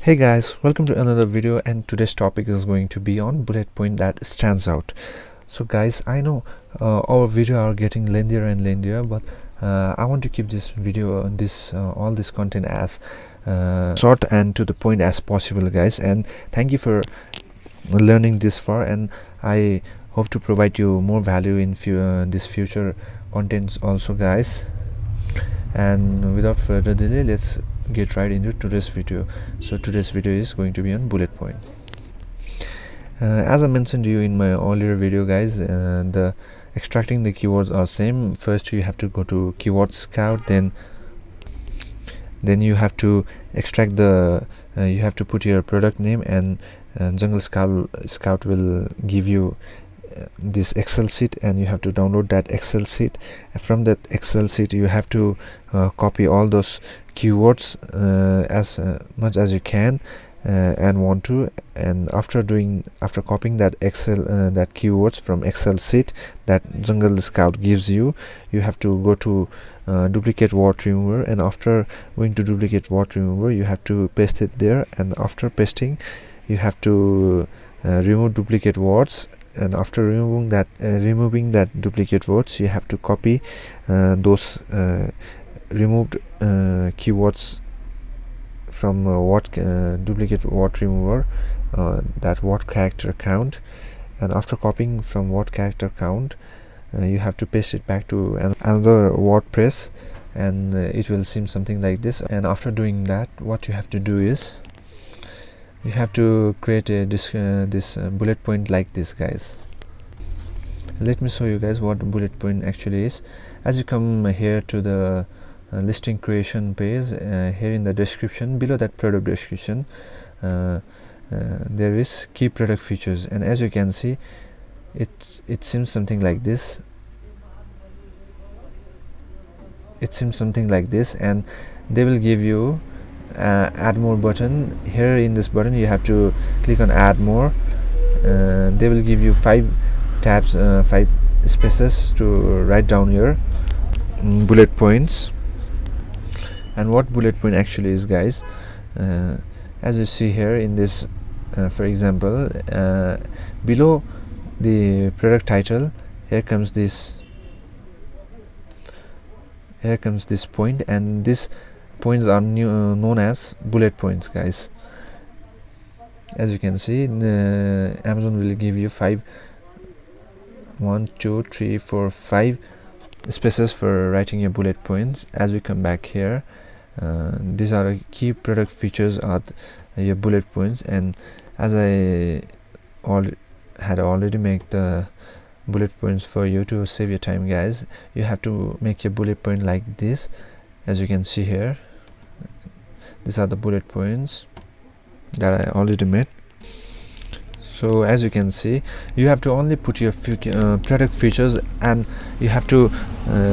Hey guys, welcome to another video, and today's topic is going to be on bullet point that stands out. So guys, I know our video are getting lengthier and lengthier, but I want to keep this video on all this content as short and to the point as possible, guys. And thank you for learning this far, and I hope to provide you more value in this future contents also, guys. And without further delay, let's get right into today's video. So today's video is going to be on bullet point. As I mentioned to you in my earlier video, guys, the extracting the keywords are same. First you have to go to keyword scout, then you have to extract the you have to put your product name, and Jungle Scout will give you this Excel sheet, and you have to download that Excel sheet. From that Excel sheet you have to copy all those keywords as much as you can and want to. And after copying that that keywords from Excel sheet that Jungle Scout gives you, you have to go to duplicate word remover, and after going to duplicate word remover you have to paste it there, and after pasting you have to remove duplicate words. And after removing that duplicate words, you have to copy those removed keywords from duplicate word remover, that word character count. And after copying from word character count, you have to paste it back to another WordPress, and it will seem something like this. And after doing that, what you have to do is you have to create this bullet point like this, guys. Let me show you guys what bullet point actually is. As you come here to the listing creation page, here in the description, below that product description, there is key product features, and as you can see, it seems something like this. And they will give you add more button. Here in this button you have to click on add more. They will give you 5 tabs, 5 spaces to write down your bullet points. And what bullet point actually is, guys, as you see here in this, for example, below the product title, here comes this point, and these points are known as bullet points, guys. As you can see, Amazon will give you 5 spaces for writing your bullet points. As we come back here, these are key product features of your bullet points. And as I had already made the bullet points for you to save your time, guys, you have to make your bullet point like this. As you can see here, these are the bullet points that I already made. So as you can see, you have to only put your product features, and you have to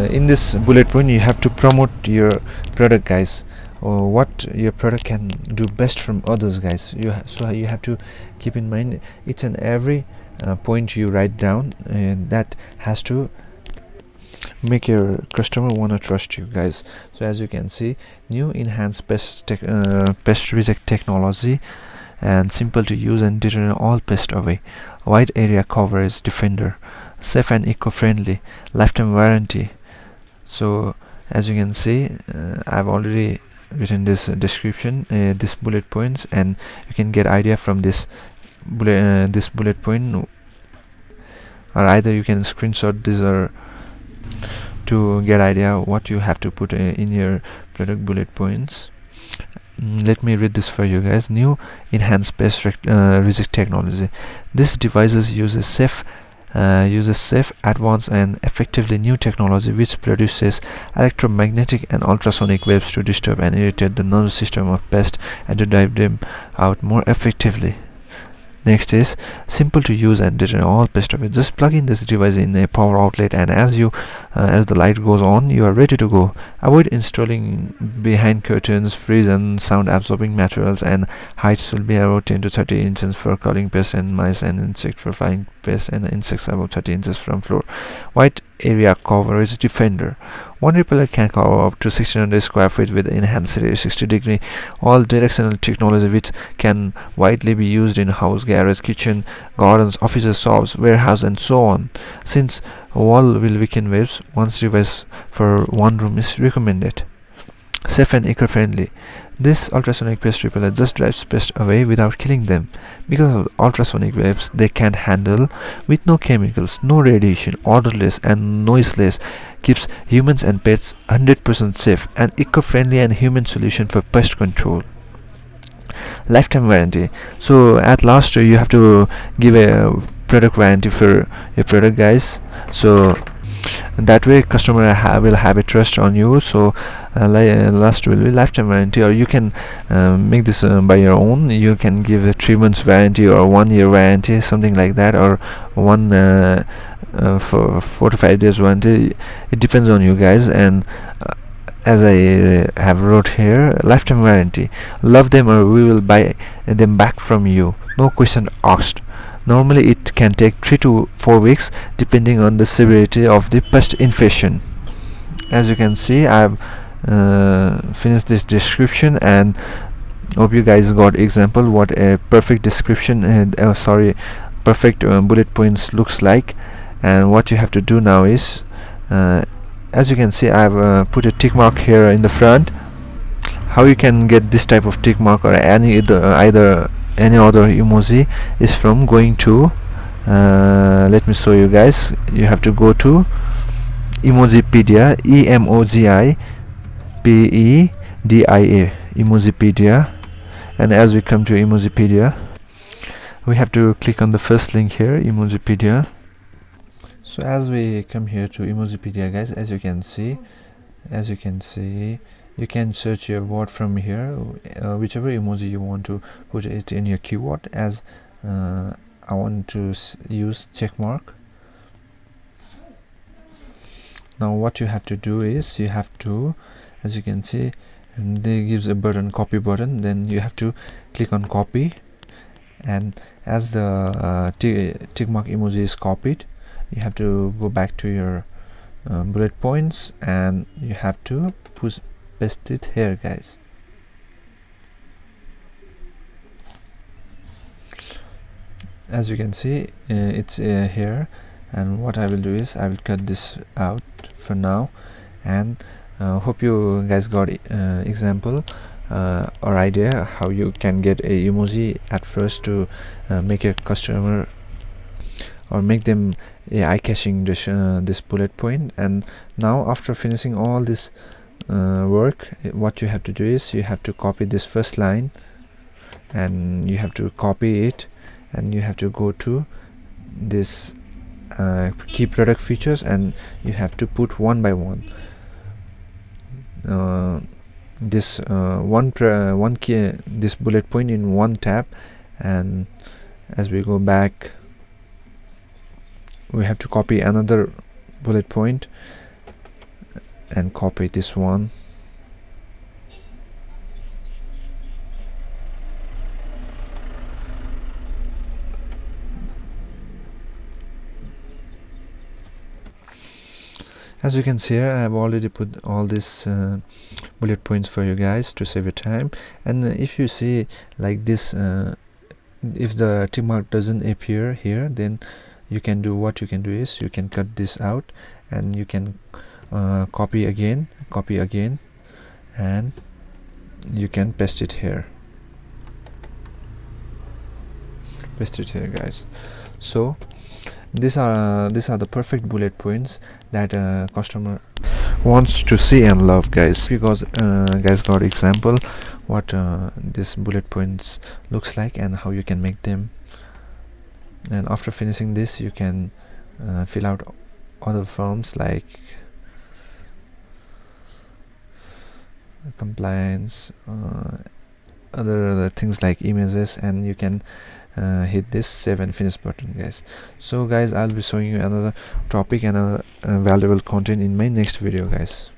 in this bullet point you have to promote your product, guys, or what your product can do best from others, guys. So you have to keep in mind each and every point you write down, and that has to make your customer wanna trust you, guys. So as you can see, new enhanced pest reject technology, and simple to use and deter all pest away. Wide area coverage defender, safe and eco-friendly, lifetime warranty. So as you can see, I've already written this description, this bullet points, and you can get idea from this bullet point, or either you can screenshot this or to get idea what you have to put in your product bullet points. Let me read this for you, guys. New enhanced pest reject technology. This devices uses safe, advanced and effectively new technology which produces electromagnetic and ultrasonic waves to disturb and irritate the nervous system of pests and to drive them out more effectively. Next is simple to use and deter all pest away. Just plug in this device in a power outlet, and as the light goes on, you are ready to go. Avoid installing behind curtains, freeze and sound absorbing materials, and height should be about 10 to 30 inches for culling pests and mice, and insect for flying pests and insects about 30 inches from floor. Wide area coverage defender. One repeller can cover up to 1600 square feet with enhanced 360-degree all directional technology, which can widely be used in house, garage, kitchen, gardens, offices, shops, warehouse, and so on. Since wall will weaken waves, once device for one room is recommended. Safe and eco-friendly. This ultrasonic pest repeller just drives pests away without killing them. Because of ultrasonic waves they can handle, with no chemicals, no radiation, odorless and noiseless, keeps humans and pets 100% safe, and eco-friendly and human solution for pest control. Lifetime warranty. So at last you have to give a product warranty for your product, guys. So that way customer will have a trust on you. So last will be lifetime warranty, or you can make this by your own. You can give a 3 months warranty or 1 year warranty, something like that, or one for 4 to 5 days warranty. It depends on you guys. And as I have wrote here, lifetime warranty. Love them or we will buy them back from you, no question asked. Normally it can take 3 to 4 weeks depending on the severity of the pest infection. As you can see, I've finished this description, and hope you guys got example what a perfect description and perfect bullet points looks like. And what you have to do now is, as you can see, I've put a tick mark here in the front. How you can get this type of tick mark or any other emoji is from going to let me show you guys. You have to go to Emojipedia, Emojipedia, Emojipedia. And as we come to Emojipedia, we have to click on the first link here, Emojipedia. So as we come here to Emojipedia, guys, as you can see, you can search your word from here, whichever emoji you want to put it in your keyword. As I want to use check mark. Now what you have to do is, you have to, as you can see, and they gives a button, copy button. Then you have to click on copy, and as the tick mark emoji is copied, you have to go back to your bullet points, and you have to paste it here, guys. As you can see, it's here. And what I will do is, I will cut this out for now, and hope you guys got example or idea how you can get a emoji at first to make a customer or make them eye-catching this bullet point. And now after finishing all this work, what you have to do is, you have to copy this first line, and you have to copy it, and you have to go to this key product features, and you have to put one by one this one key, this bullet point in one tab. And as we go back, we have to copy another bullet point and copy this one. As you can see here, I have already put all these bullet points for you guys to save your time. And if you see like this, if the tick mark doesn't appear here, then you can do, what you can do is, you can cut this out, and you can copy again, and you can paste it here, guys. So these are the perfect bullet points that customer wants to see and love, guys. Because guys got example what this bullet points looks like and how you can make them. And after finishing this, you can fill out other forms like compliance, other things like images, and you can hit this save and finish button, guys. So guys, I'll be showing you another topic and another valuable content in my next video, guys.